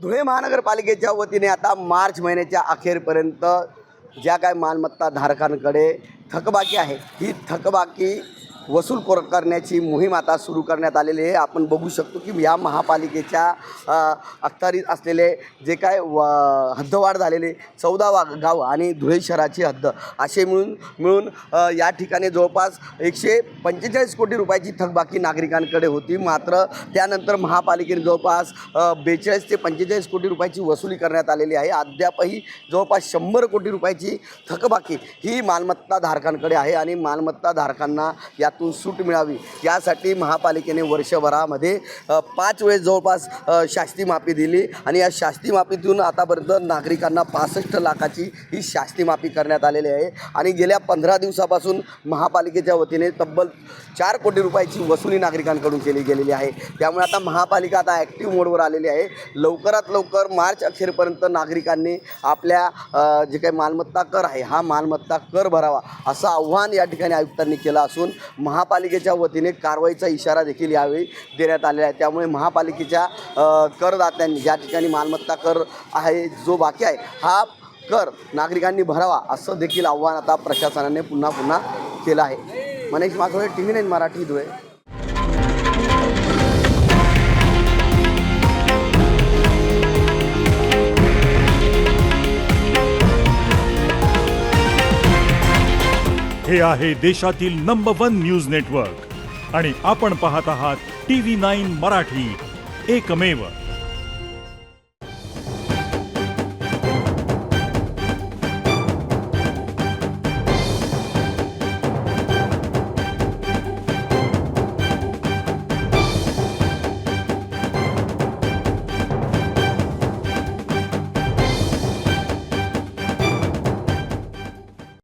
धुळे महानगरपालिकेच्या वतीने आता मार्च महिन्याच्या अखेरपर्यंत ज्या काय मालमत्ता धारकांकडे थकबाकी आहे ही थकबाकी वसूल करण्याची मोहीम आता सुरू करण्यात आलेली आहे। आपण बघू शकतो की या महापालिकेच्या अखत्यारीत असलेले जे काय हद्दवाढ झालेले 14 गाव आणि धुळे शहराची हद्द असे मिळून या ठिकाणी जवळपास 145 कोटी रुपयाची थकबाकी नागरिकांकडे होती। मात्र त्यानंतर महापालिकेने जवळपास 42 ते 45 कोटी रुपयाची वसुली करण्यात आलेली आहे। अद्यापही जवळपास 100 कोटी रुपयाची थकबाकी ही मालमत्ता धारकांकडे आहे आणि मालमत्ता धारकांना यातून सूट मिळावी यासाठी महापालिकेने वर्षभरामध्ये 5 वेळेस जवळपास शास्ती माफी दिली आणि या शास्ती माफीतून आतापर्यंत नागरिकांना 65 लाखाची ही शास्ती माफी करण्यात आलेली आहे आणि गेल्या 15 दिवसापासून महापालिकेच्या वतीने तब्बल 4 कोटी रुपयाची वसुली नागरिकांकडून केली गेलेली आहे। त्यामुळे आता महापालिका आता ॲक्टिव्ह मोडवर आलेली आहे। लवकरात लवकर मार्च अखेरपर्यंत नागरिकांनी आपल्या जे काही मालमत्ता कर आहे हा मालमत्ता कर भरावा असं आव्हान या ठिकाणी आयुक्तांनी केलं असून महापालिकेच्या वतीने कारवाईचा इशारा देखील यावेळी देण्यात आलेला आहे। त्यामुळे महापालिकेच्या करदात्यांनी ज्या ठिकाणी मालमत्ता कर आहे जो बाकी आहे हा कर नागरिकांनी भरावा असं देखील आव्हान आता प्रशासनाने पुन्हा केलं आहे। मनीष माथोरे, TV9 मराठी, धुळे। हे आहे देशातील नंबर 1 न्यूज नेटवर्क आणि आपण पाहत आहात TV9 मराठी, एकमेव।